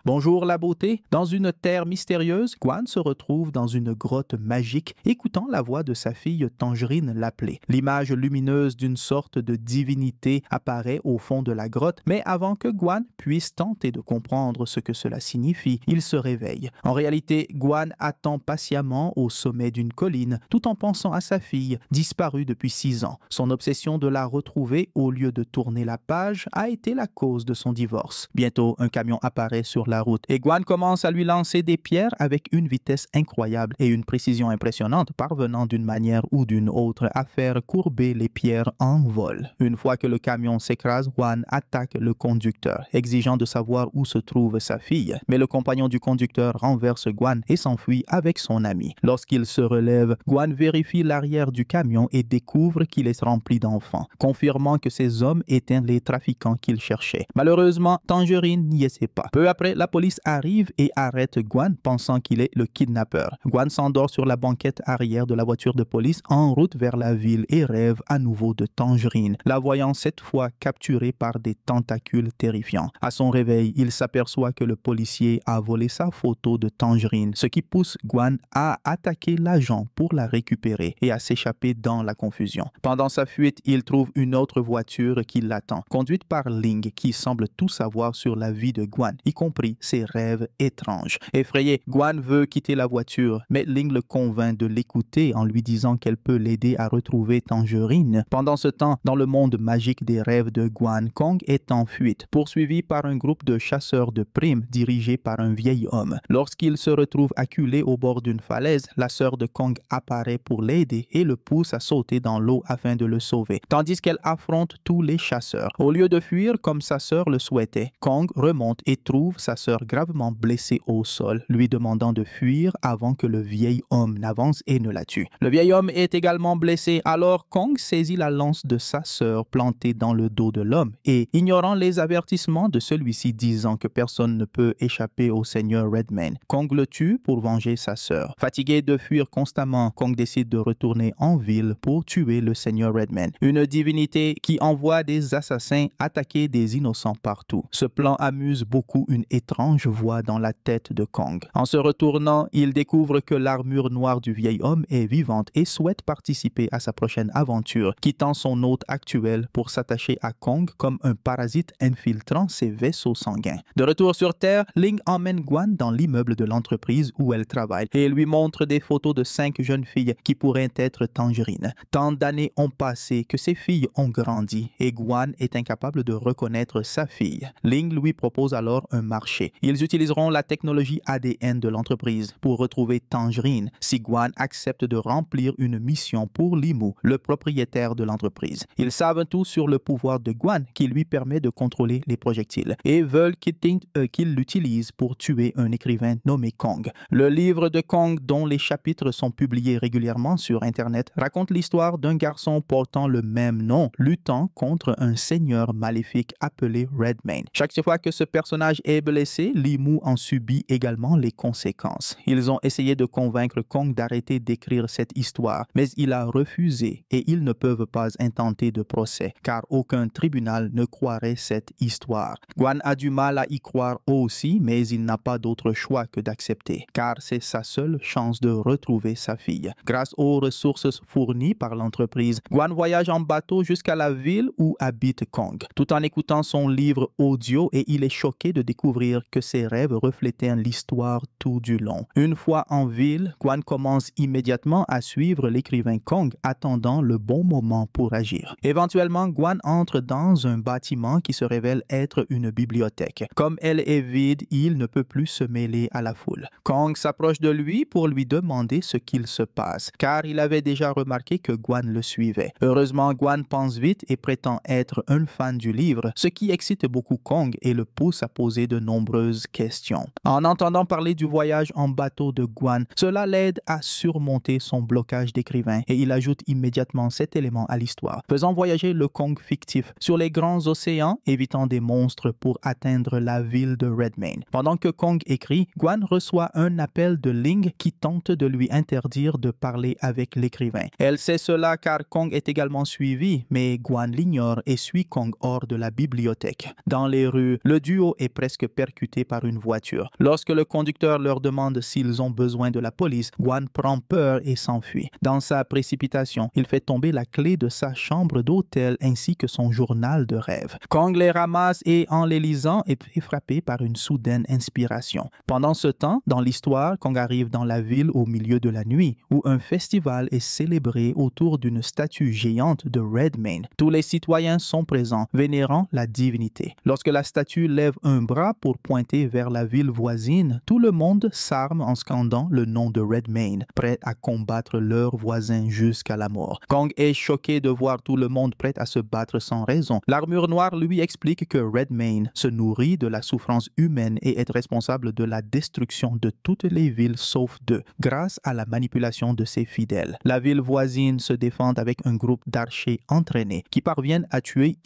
Bonjour la beauté. Dans une terre mystérieuse, Guan se retrouve dans une grotte magique, écoutant la voix de sa fille Tangerine l'appeler. L'image lumineuse d'une sorte de divinité apparaît au fond de la grotte, mais avant que Guan puisse tenter de comprendre ce que cela signifie, il se réveille. En réalité, Guan attend patiemment au sommet d'une colline, tout en pensant à sa fille, disparue depuis 6 ans. Son obsession de la retrouver au lieu de tourner la page a été la cause de son divorce. Bientôt, un camion apparaît sur la route et Guan commence à lui lancer des pierres avec une vitesse incroyable et une précision impressionnante, parvenant d'une manière ou d'une autre à faire courber les pierres en vol. Une fois que le camion s'écrase, Guan attaque le conducteur, exigeant de savoir où se trouve sa fille. Mais le compagnon du conducteur renverse Guan et s'enfuit avec son ami. Lorsqu'il se relève, Guan vérifie l'arrière du camion et découvre qu'il est rempli d'enfants, confirmant que ces hommes étaient les trafiquants qu'il cherchait. Malheureusement, Tangerine n'y était pas. Peu après, la police arrive et arrête Guan, pensant qu'il est le kidnappeur. Guan s'endort sur la banquette arrière de la voiture de police en route vers la ville et rêve à nouveau de Tangerine, la voyant cette fois capturée par des tentacules terrifiants. À son réveil, il s'aperçoit que le policier a volé sa photo de Tangerine, ce qui pousse Guan à attaquer l'agent pour la récupérer et à s'échapper dans la confusion. Pendant sa fuite, il trouve une autre voiture qui l'attend, conduite par Ling, qui semble tout savoir sur la vie de Guan, y compris ses rêves étranges. Effrayé, Guan veut quitter la voiture, mais Ling le convainc de l'écouter en lui disant qu'elle peut l'aider à retrouver Tangerine. Pendant ce temps, dans le monde magique des rêves de Guan, Kong est en fuite, poursuivi par un groupe de chasseurs de primes dirigé par un vieil homme. Lorsqu'il se retrouve acculé au bord d'une falaise, la sœur de Kong apparaît pour l'aider et le pousse à sauter dans l'eau afin de le sauver, tandis qu'elle affronte tous les chasseurs. Au lieu de fuir comme sa sœur le souhaitait, Kong remonte et trouve sa sœur gravement blessée au sol, lui demandant de fuir avant que le vieil homme n'avance et ne la tue. Le vieil homme est également blessé, alors Kong saisit la lance de sa sœur plantée dans le dos de l'homme et, ignorant les avertissements de celui-ci disant que personne ne peut échapper au seigneur Redmane, Kong le tue pour venger sa sœur. Fatigué de fuir constamment, Kong décide de retourner en ville pour tuer le seigneur Redmane, une divinité qui envoie des assassins attaquer des innocents partout. Ce plan amuse beaucoup une étrange voix dans la tête de Kong. En se retournant, il découvre que l'armure noire du vieil homme est vivante et souhaite participer à sa prochaine aventure, quittant son hôte actuel pour s'attacher à Kong comme un parasite infiltrant ses vaisseaux sanguins. De retour sur Terre, Ling emmène Guan dans l'immeuble de l'entreprise où elle travaille et lui montre des photos de 5 jeunes filles qui pourraient être Tangerine. Tant d'années ont passé que ces filles ont grandi et Guan est incapable de reconnaître sa fille. Ling lui propose alors un marché. Ils utiliseront la technologie ADN de l'entreprise pour retrouver Tangerine si Guan accepte de remplir une mission pour Limu, le propriétaire de l'entreprise. Ils savent tout sur le pouvoir de Guan qui lui permet de contrôler les projectiles et veulent qu'il l'utilise pour tuer un écrivain nommé Kong. Le livre de Kong, dont les chapitres sont publiés régulièrement sur Internet, raconte l'histoire d'un garçon portant le même nom, luttant contre un seigneur maléfique appelé Redmane. Chaque fois que ce personnage est blessé, Limu en subit également les conséquences. Ils ont essayé de convaincre Kong d'arrêter d'écrire cette histoire, mais il a refusé et ils ne peuvent pas intenter de procès, car aucun tribunal ne croirait cette histoire. Guan a du mal à y croire aussi, mais il n'a pas d'autre choix que d'accepter, car c'est sa seule chance de retrouver sa fille. Grâce aux ressources fournies par l'entreprise, Guan voyage en bateau jusqu'à la ville où habite Kong, tout en écoutant son livre audio, et il est choqué de découvrir que ses rêves reflétaient l'histoire tout du long. Une fois en ville, Guan commence immédiatement à suivre l'écrivain Kong, attendant le bon moment pour agir. Éventuellement, Guan entre dans un bâtiment qui se révèle être une bibliothèque. Comme elle est vide, il ne peut plus se mêler à la foule. Kong s'approche de lui pour lui demander ce qu'il se passe, car il avait déjà remarqué que Guan le suivait. Heureusement, Guan pense vite et prétend être un fan du livre, ce qui excite beaucoup Kong et le pousse à poser de nombreuses questions. En entendant parler du voyage en bateau de Guan, cela l'aide à surmonter son blocage d'écrivain et il ajoute immédiatement cet élément à l'histoire, faisant voyager le Kong fictif sur les grands océans, évitant des monstres pour atteindre la ville de Redmane. Pendant que Kong écrit, Guan reçoit un appel de Ling qui tente de lui interdire de parler avec l'écrivain. Elle sait cela car Kong est également suivi, mais Guan l'ignore et suit Kong hors de la bibliothèque. Dans les rues, le duo est presque percuté percuté par une voiture. Lorsque le conducteur leur demande s'ils ont besoin de la police, Guan prend peur et s'enfuit. Dans sa précipitation, il fait tomber la clé de sa chambre d'hôtel ainsi que son journal de rêve. Kong les ramasse et, en les lisant, est frappé par une soudaine inspiration. Pendant ce temps, dans l'histoire, Kong arrive dans la ville au milieu de la nuit, où un festival est célébré autour d'une statue géante de Redmayne. Tous les citoyens sont présents, vénérant la divinité. Lorsque la statue lève un bras pour pointer vers la ville voisine, tout le monde s'arme en scandant le nom de Redmayne, prêt à combattre leurs voisins jusqu'à la mort. Kong est choqué de voir tout le monde prêt à se battre sans raison. L'armure noire lui explique que Redmayne se nourrit de la souffrance humaine et est responsable de la destruction de toutes les villes sauf deux, grâce à la manipulation de ses fidèles. La ville voisine se défend avec un groupe d'archers entraînés qui parviennent à tuer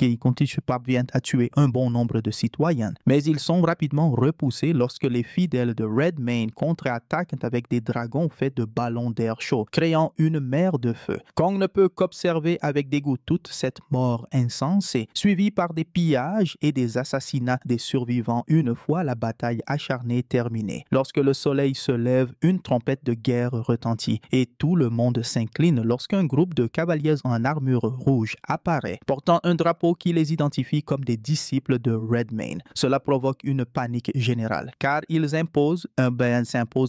un bon nombre de citoyens. Mais ils sont rapidement repoussés lorsque les fidèles de Redmayne contre-attaquent avec des dragons faits de ballons d'air chaud, créant une mer de feu. Kong ne peut qu'observer avec dégoût toute cette mort insensée, suivie par des pillages et des assassinats des survivants une fois la bataille acharnée terminée. Lorsque le soleil se lève, une trompette de guerre retentit et tout le monde s'incline lorsqu'un groupe de cavaliers en armure rouge apparaît, portant un drapeau qui les identifie comme des disciples de Redmayne. Cela provoque une panique générale, car ils s'imposent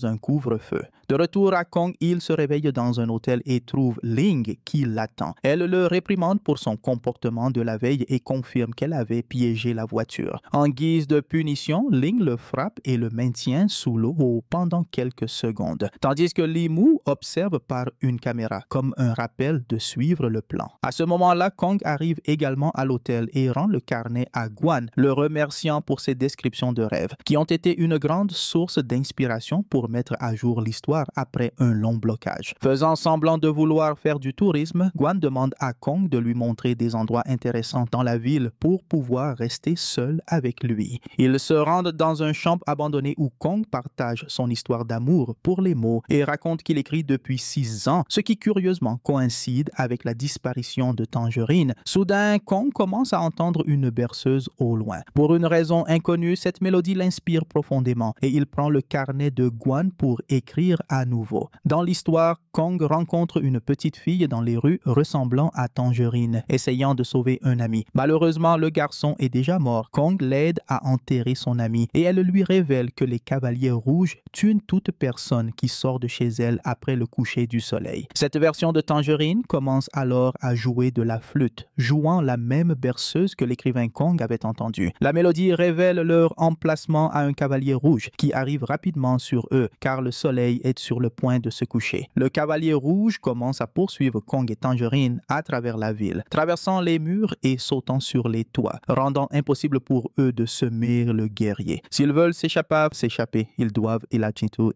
un couvre-feu. De retour à Kong, il se réveille dans un hôtel et trouve Ling qui l'attend. Elle le réprimande pour son comportement de la veille et confirme qu'elle avait piégé la voiture. En guise de punition, Ling le frappe et le maintient sous l'eau pendant quelques secondes, tandis que Li Mu observe par une caméra, comme un rappel de suivre le plan. À ce moment-là, Kong arrive également à l'hôtel et rend le carnet à Guan, le remerciant pour ses descriptions de rêves, qui ont été une grande source d'inspiration pour mettre à jour l'histoire après un long blocage. Faisant semblant de vouloir faire du tourisme, Guan demande à Kong de lui montrer des endroits intéressants dans la ville pour pouvoir rester seul avec lui. Ils se rendent dans un champ abandonné où Kong partage son histoire d'amour pour les mots et raconte qu'il écrit depuis 6 ans, ce qui curieusement coïncide avec la disparition de Tangerine. Soudain, Kong commence à entendre une berceuse au loin. Pour une raison inconnue, cette mélodie l'inspire profondément et il prend le carnet de Guan pour écrire à nouveau. Dans l'histoire, Kong rencontre une petite fille dans les rues ressemblant à Tangerine, essayant de sauver un ami. Malheureusement, le garçon est déjà mort. Kong l'aide à enterrer son ami et elle lui révèle que les cavaliers rouges tuent toute personne qui sort de chez elle après le coucher du soleil. Cette version de Tangerine commence alors à jouer de la flûte, jouant la même berceuse que l'écrivain Kong avait entendue. La mélodie révèle leur emplacement à un cavalier rouge qui arrive rapidement sur eux car le soleil est sur le point de se coucher. Le cavalier rouge commence à poursuivre Kong et Tangerine à travers la ville, traversant les murs et sautant sur les toits, rendant impossible pour eux de semer le guerrier. S'ils veulent s'échapper, ils doivent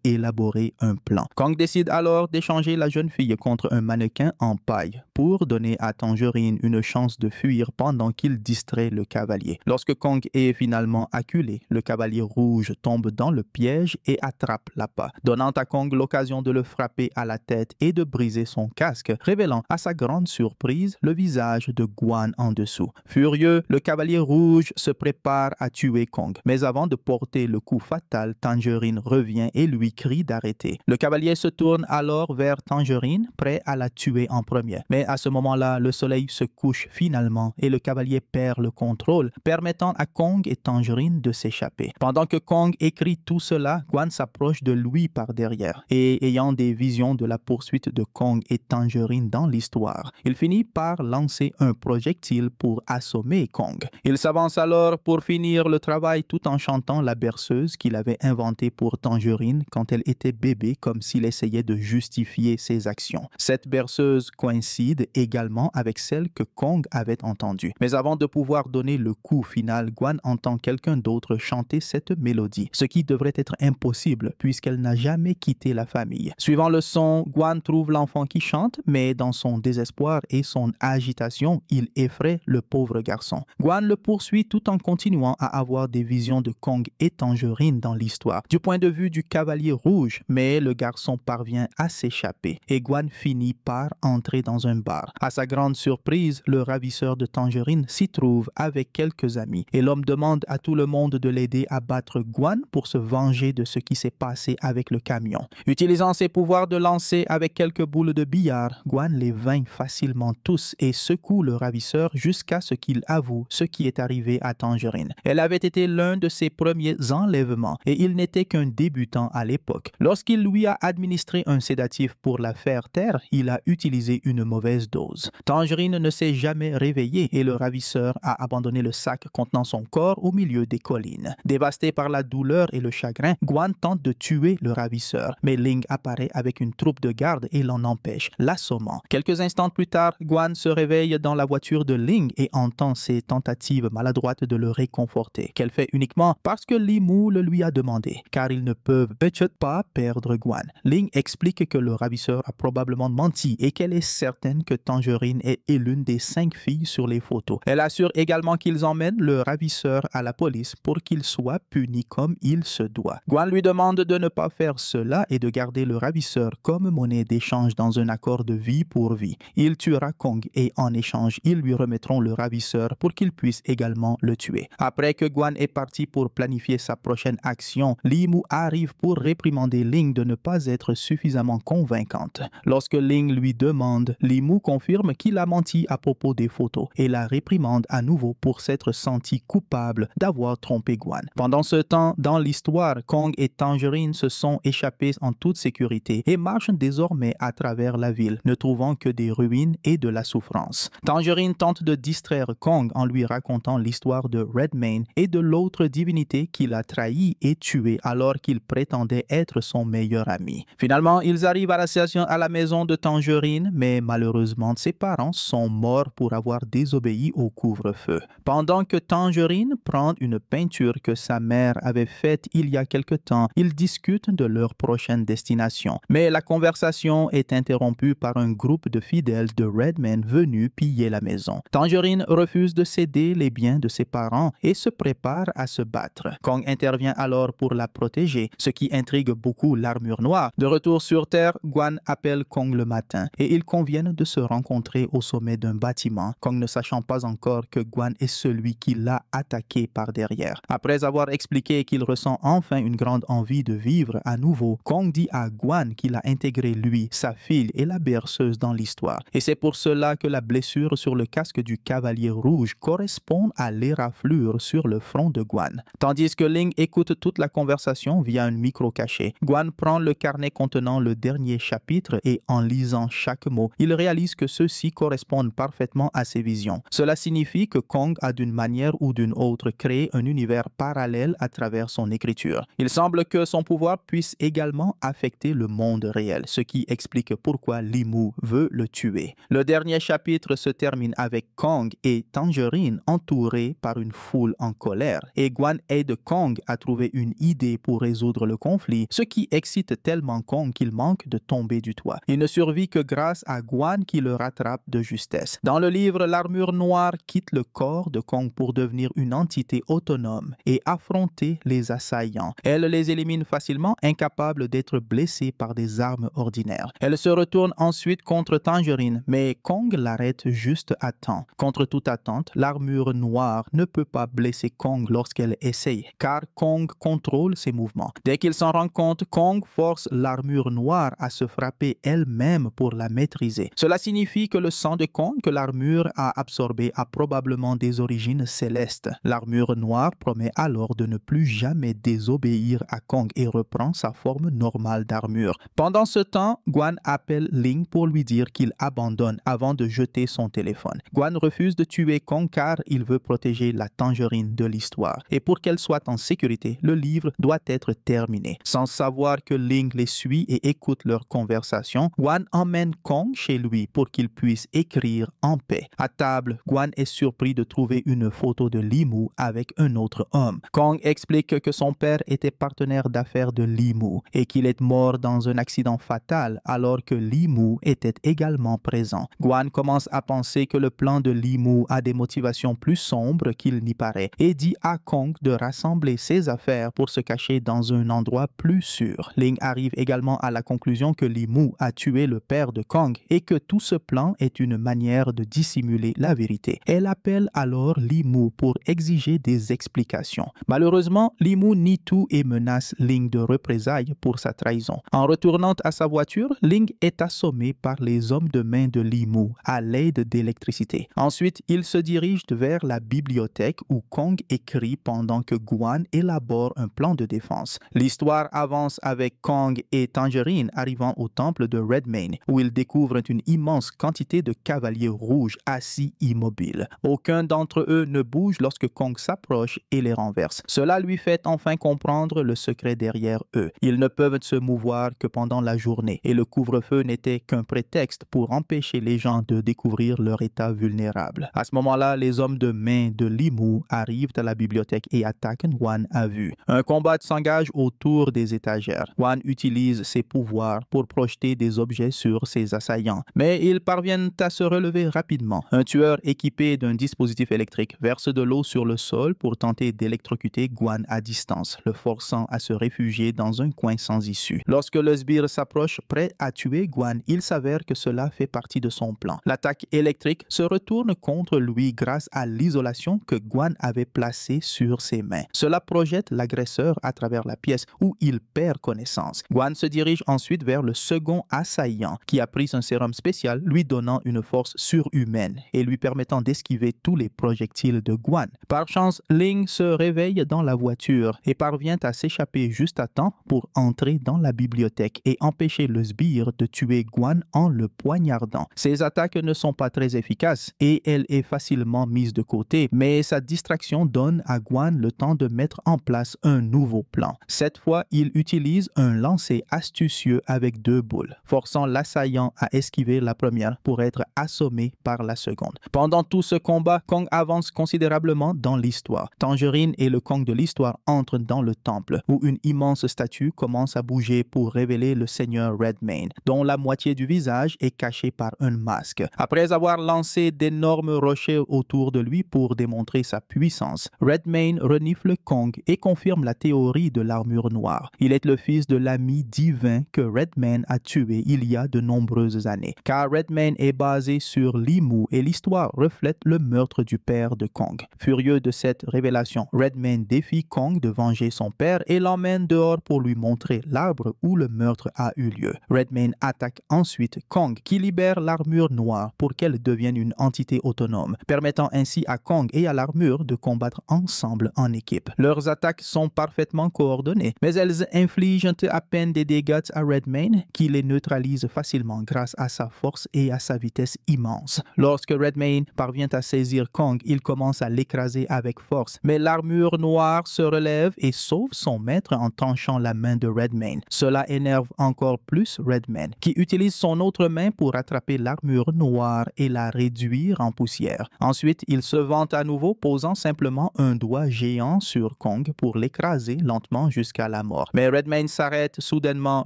élaborer un plan. Kong décide alors d'échanger la jeune fille contre un mannequin en paille pour donner à Tangerine une chance de fuir pendant qu'il distrait le cavalier. Lorsque Kong est finalement acculé, le cavalier rouge tombe dans le piège et attrape l'appât, donnant à Kong l'occasion de le frapper à la tête et de briser son casque, révélant à sa grande surprise le visage de Guan en dessous. Furieux, le cavalier rouge se prépare à tuer Kong, mais avant de porter le coup fatal, Tangerine revient et lui crie d'arrêter. Le cavalier se tourne alors vers Tangerine, prêt à la tuer en premier. Mais à ce moment-là, le soleil se couche finalement et le cavalier perd le contrôle, permettant à Kong et Tangerine de s'échapper. Pendant que Kong écrit tout cela, Guan s'approche de lui par derrière et ayant des visions de la poursuite de Kong et Tangerine dans l'histoire, il finit par lancer un projectile pour assommer Kong. Il s'avance alors pour finir le travail tout en chantant la berceuse qu'il avait inventée pour Tangerine quand elle était bébé, comme s'il essayait de justifier ses actions. Cette berceuse coïncide également avec celle que Kong avait entendue. Mais avant de pouvoir donner le coup final, Guan entend quelqu'un d'autre chanter cette mélodie, ce qui devrait être impossible puisqu'elle n'a jamais quitté la famille. Suivant le son, Guan trouve l'enfant qui chante, mais dans son désespoir et son agitation, il effraie le pauvre garçon. Guan le poursuit tout en continuant à avoir des visions de Kong et Tangerine dans l'histoire, du point de vue du cavalier rouge, mais le garçon parvient à s'échapper et Guan finit par entrer dans un bar. À sa grande surprise, le ravisseur de Tangerine s'y trouve avec quelques amis et l'homme demande à tout le monde de l'aider à battre Guan pour se venger de ce qui s'est passé avec le camion. Utilisant ses pouvoirs de lancer avec quelques boules de billard, Guan les vainc facilement tous et secoue le ravisseur jusqu'à ce qu'il avoue ce qui est arrivé à Tangerine. Elle avait été l'un de ses premiers enlèvements et il n'était qu'un débutant à l'époque. Lorsqu'il lui a administré un sédatif pour la faire taire, il a utilisé une mauvaise dose. Tangerine ne s'est jamais réveillée et le ravisseur a abandonné le sac contenant son corps au milieu des collines. Dévasté par la douleur et le chagrin, Guan tente de tuer le ravisseur, mais Ling apparaît avec une troupe de garde et l'en empêche, l'assommant. Quelques instants plus tard, Guan se réveille dans la voiture de Ling et entend ses tentatives maladroites de le réconforter, qu'elle fait uniquement parce que Li Mu le lui a demandé, car ils ne peuvent peut-être pas perdre Guan. Ling explique que le ravisseur a probablement menti et qu'elle est certaine que Tangerine est l'une des 5 filles sur les photos. Elle assure également qu'ils emmènent le ravisseur à la police pour qu'il soit puni comme il se doit. Guan lui demande de ne pas faire cela et de garder le ravisseur comme monnaie d'échange dans un accord de vie pour vie. Il tuera Kong et en échange, ils lui remettront le ravisseur pour qu'il puisse également le tuer. Après que Guan est parti pour planifier sa prochaine action, Li Mu arrive pour réprimander Ling de ne pas être suffisamment convaincante. Lorsque Ling lui demande, Li Mu confirme qu'il a menti à propos des photos et la réprimande à nouveau pour s'être senti coupable d'avoir trompé Guan. Pendant ce temps, dans l'histoire, Kong et Tangerine se sont échappés en toute sécurité et marchent désormais à travers la ville, ne trouvant que des ruines et de la souffrance. Tangerine tente de distraire Kong en lui racontant l'histoire de Redmayne et de l'autre divinité qu'il a trahi et tué alors qu'il prétendait être son meilleur ami. Finalement, ils arrivent à la maison de Tangerine, mais malheureusement, ses parents sont morts pour avoir désobéi au couvre-feu. Pendant que Tangerine prend une peinture que sa mère avait faite il y a quelque temps, ils discutent de leur prochaine destination. Mais la conversation est interrompue par un groupe de fidèles de Redmayne venus piller la maison. Tangerine refuse de céder les biens de ses parents et se prépare à se battre. Kong intervient alors pour la protéger, ce qui intrigue beaucoup l'armure noire. De retour sur Terre, Guan appelle Kong le matin et ils conviennent de se rencontrer au sommet d'un bâtiment, Kong ne sachant pas encore que Guan est celui qui l'a attaqué par derrière. Après avoir expliqué qu'il ressent enfin une grande envie de vivre à nouveau, Kong dit à Guan qu'il a intégré lui, sa fille et la berceuse dans l'histoire. Et c'est pour cela que la blessure sur le casque du cavalier rouge correspond à l'éraflure sur le front de Guan. Tandis que Ling écoute toute la conversation via un micro caché, Guan prend le carnet contenant le dernier chapitre et en lisant chaque mot, il réalise que ceux-ci correspondent parfaitement à ses visions. Cela signifie que Kong a d'une manière ou d'une autre créé un univers parallèle à travers son écriture. Il semble que son pouvoir puisse également affecter le monde réel, ce qui explique pourquoi Li Mu veut le tuer. Le dernier chapitre se termine avec Kong et Tangerine entourés par une foule en colère et Guan aide Kong à trouver une idée pour résoudre le conflit, ce qui excite tellement Kong qu'il manque de tomber du toit. Il ne survit que grâce à Guan qui le rattrape de justesse. Dans le livre, l'armure noire quitte le corps de Kong pour devenir une entité autonome et affronter les assaillants. Elle les élimine facilement, incapable d'être blessée par des armes ordinaires. Elle se retourne ensuite contre Tangerine, mais Kong l'arrête juste à temps. Contre toute attente, l'armure noire ne peut pas blesser Kong lorsqu'elle essaye, car Kong contrôle ses mouvements. Dès qu'il s'en rend compte, Kong force l'armure noire à se frapper elle-même pour la maîtriser. Cela signifie que le sang de Kong que l'armure a absorbé a probablement des origines célestes. L'armure noire promet alors de ne plus jamais désobéir à Kong et reprend sa forme normale d'armure. Pendant ce temps, Guan appelle Ling pour lui dire qu'il abandonne avant de jeter son téléphone. Guan refuse de tuer Kong car il veut protéger la Tangerine de l'histoire. Et pour qu'elle soit en sécurité, le livre doit être terminé. Sans savoir que Ling les suit et écoute leur conversation, Guan emmène Kong chez lui pour qu'il puisse écrire en paix. À table, Guan est surpris de trouver une photo de Li Mu avec un autre homme. Kong explique que son père était partenaire d'affaires de Li Mu et qu'il est mort dans un accident fatal alors que Li Mu était également présent. Guan commence à penser que le plan de Li Mu a des motivations plus sombres qu'il n'y paraît et dit à Kong de rassembler ses affaires pour se cacher dans un endroit plus sûr. Ling arrive également à la conclusion que Li Mu a tué le père de Kong et que tout ce plan est une manière de dissimuler la vérité. Elle appelle alors Li Mu pour exiger des explications communication. Malheureusement, Li Mu nie tout et menace Ling de représailles pour sa trahison. En retournant à sa voiture, Ling est assommé par les hommes de main de Li Mu à l'aide d'électricité. Ensuite, il se dirige vers la bibliothèque où Kong écrit pendant que Guan élabore un plan de défense. L'histoire avance avec Kong et Tangerine arrivant au temple de Redmayne, où ils découvrent une immense quantité de cavaliers rouges assis immobiles. Aucun d'entre eux ne bouge lorsque Kong s'approche et les renverse. Cela lui fait enfin comprendre le secret derrière eux. Ils ne peuvent se mouvoir que pendant la journée et le couvre-feu n'était qu'un prétexte pour empêcher les gens de découvrir leur état vulnérable. À ce moment-là, les hommes de main de Li Mu arrivent à la bibliothèque et attaquent Guan à vue. Un combat s'engage autour des étagères. Guan utilise ses pouvoirs pour projeter des objets sur ses assaillants, mais ils parviennent à se relever rapidement. Un tueur équipé d'un dispositif électrique verse de l'eau sur le sol pour tenter d'électrocuter Guan à distance, le forçant à se réfugier dans un coin sans issue. Lorsque le sbire s'approche prêt à tuer Guan, il s'avère que cela fait partie de son plan. L'attaque électrique se retourne contre lui grâce à l'isolation que Guan avait placée sur ses mains. Cela projette l'agresseur à travers la pièce où il perd connaissance. Guan se dirige ensuite vers le second assaillant qui a pris un sérum spécial lui donnant une force surhumaine et lui permettant d'esquiver tous les projectiles de Guan. Par chance, Ling se réveille dans la voiture et parvient à s'échapper juste à temps pour entrer dans la bibliothèque et empêcher le sbire de tuer Guan en le poignardant. Ses attaques ne sont pas très efficaces et elle est facilement mise de côté, mais sa distraction donne à Guan le temps de mettre en place un nouveau plan. Cette fois, il utilise un lancer astucieux avec 2 boules, forçant l'assaillant à esquiver la première pour être assommé par la seconde. Pendant tout ce combat, Kong avance considérablement dans l'histoire. Tangerine et le Kong de l'histoire entrent dans le temple, où une immense statue commence à bouger pour révéler le seigneur Redmayne, dont la moitié du visage est cachée par un masque. Après avoir lancé d'énormes rochers autour de lui pour démontrer sa puissance, Redmayne renifle Kong et confirme la théorie de l'armure noire. Il est le fils de l'ami divin que Redmayne a tué il y a de nombreuses années, car Redmayne est basé sur Li Mu et l'histoire reflète le meurtre du père de Kong. Furieux de cette révélation, Redmayne défie Kong de venger son père et l'emmène dehors pour lui montrer l'arbre où le meurtre a eu lieu. Redmayne attaque ensuite Kong qui libère l'armure noire pour qu'elle devienne une entité autonome, permettant ainsi à Kong et à l'armure de combattre ensemble en équipe. Leurs attaques sont parfaitement coordonnées, mais elles infligent à peine des dégâts à Redmayne qui les neutralise facilement grâce à sa force et à sa vitesse immense. Lorsque Redmayne parvient à saisir Kong, il commence à l'écraser avec force, mais l'armure noire se relève et sauve son maître en tranchant la main de Redmayne. Cela énerve encore plus Redmayne, qui utilise son autre main pour attraper l'armure noire et la réduire en poussière. Ensuite, il se vante à nouveau, posant simplement un doigt géant sur Kong pour l'écraser lentement jusqu'à la mort. Mais Redmayne s'arrête soudainement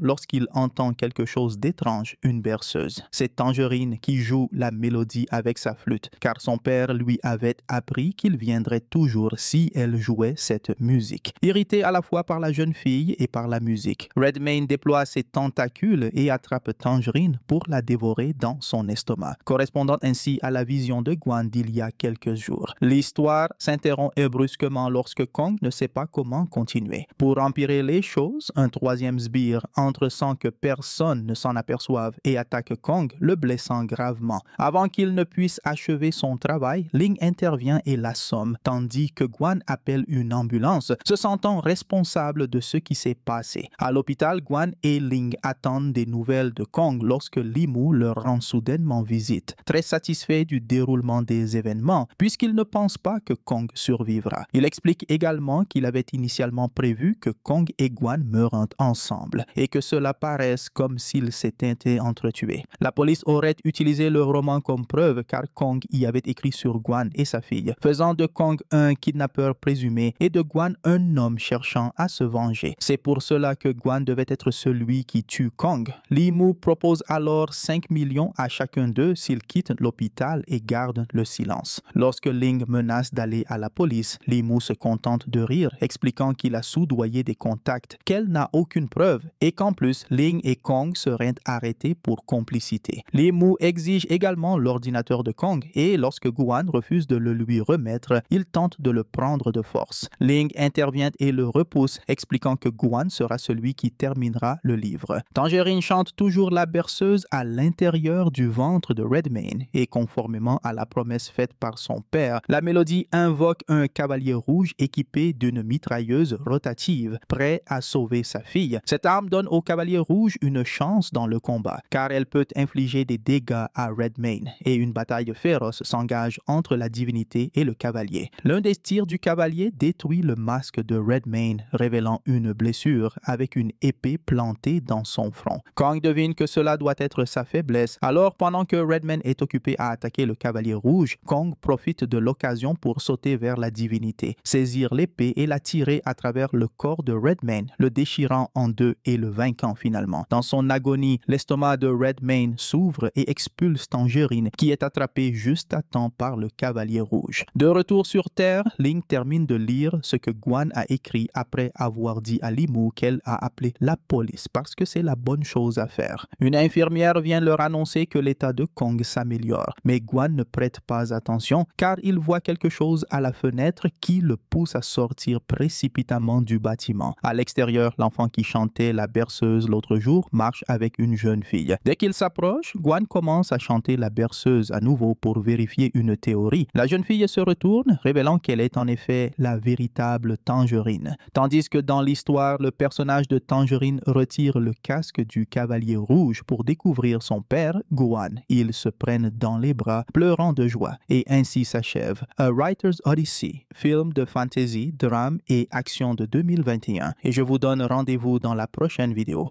lorsqu'il entend quelque chose d'étrange, une berceuse. C'est Tangerine qui joue la mélodie avec sa flûte, car son père lui avait appris qu'il viendrait toujours si elle jouait cette musique. Irrité à la fois par la jeune fille et par la musique, Redmayne déploie ses tentacules et attrape Tangerine pour la dévorer dans son estomac, correspondant ainsi à la vision de Guan d'il y a quelques jours. L'histoire s'interrompt brusquement lorsque Kong ne sait pas comment continuer. Pour empirer les choses, un troisième sbire entre sans que personne ne s'en aperçoive et attaque Kong, le blessant gravement. Avant qu'il ne puisse achever son travail, Ling intervient et l'assomme, tandis que Guan appelle une ambulance, se sentant responsable de ce qui s'est passé. À l'hôpital, Guan et Ling attendent des nouvelles de Kong lorsque Li Mu leur rend soudainement visite, très satisfait du déroulement des événements, puisqu'il ne pense pas que Kong survivra. Il explique également qu'il avait initialement prévu que Kong et Guan meurent ensemble, et que cela paraisse comme s'ils s'étaient entretués. La police aurait utilisé le roman comme preuve car Kong y avait écrit sur Guan et sa fille, faisant de Kong un kidnappeur présumé et de Guan un homme cherchant à se venger. C'est pour cela que Guan devait être celui qui tue Kong. Li Mu propose alors 5 millions à chacun d'eux s'ils quittent l'hôpital et gardent le silence. Lorsque Ling menace d'aller à la police, Li Mu se contente de rire, expliquant qu'il a soudoyé des contacts, qu'elle n'a aucune preuve et qu'en plus, Ling et Kong seraient arrêtés pour complicité. Li Mu exige également l'ordinateur de Kong et lorsque Guan refuse de le lui remettre, il tente de le prendre prendre de force. Ling intervient et le repousse, expliquant que Guan sera celui qui terminera le livre. Tangerine chante toujours la berceuse à l'intérieur du ventre de Redmayne et conformément à la promesse faite par son père, la mélodie invoque un cavalier rouge équipé d'une mitrailleuse rotative, prêt à sauver sa fille. Cette arme donne au cavalier rouge une chance dans le combat, car elle peut infliger des dégâts à Redmayne, et une bataille féroce s'engage entre la divinité et le cavalier. L'un des tirs du cavalier détruit le masque de Redmayne, révélant une blessure avec une épée plantée dans son front. Kong devine que cela doit être sa faiblesse, alors pendant que Redmayne est occupé à attaquer le cavalier rouge, Kong profite de l'occasion pour sauter vers la divinité, saisir l'épée et la tirer à travers le corps de Redmayne, le déchirant en deux et le vainquant finalement. Dans son agonie, l'estomac de Redmayne s'ouvre et expulse Tangerine, qui est attrapé juste à temps par le cavalier rouge. De retour sur Terre, Ling termine de lire ce que Guan a écrit après avoir dit à Limu qu'elle a appelé la police parce que c'est la bonne chose à faire. Une infirmière vient leur annoncer que l'état de Kong s'améliore, mais Guan ne prête pas attention car il voit quelque chose à la fenêtre qui le pousse à sortir précipitamment du bâtiment. À l'extérieur, l'enfant qui chantait la berceuse l'autre jour marche avec une jeune fille. Dès qu'il s'approche, Guan commence à chanter la berceuse à nouveau pour vérifier une théorie. La jeune fille se retourne, révélant qu'elle est en effet la véritable Tangerine. Tandis que dans l'histoire, le personnage de Tangerine retire le casque du cavalier rouge pour découvrir son père, Guan. Ils se prennent dans les bras, pleurant de joie. Et ainsi s'achève A Writer's Odyssey, film de fantasy, drame et action de 2021. Et je vous donne rendez-vous dans la prochaine vidéo.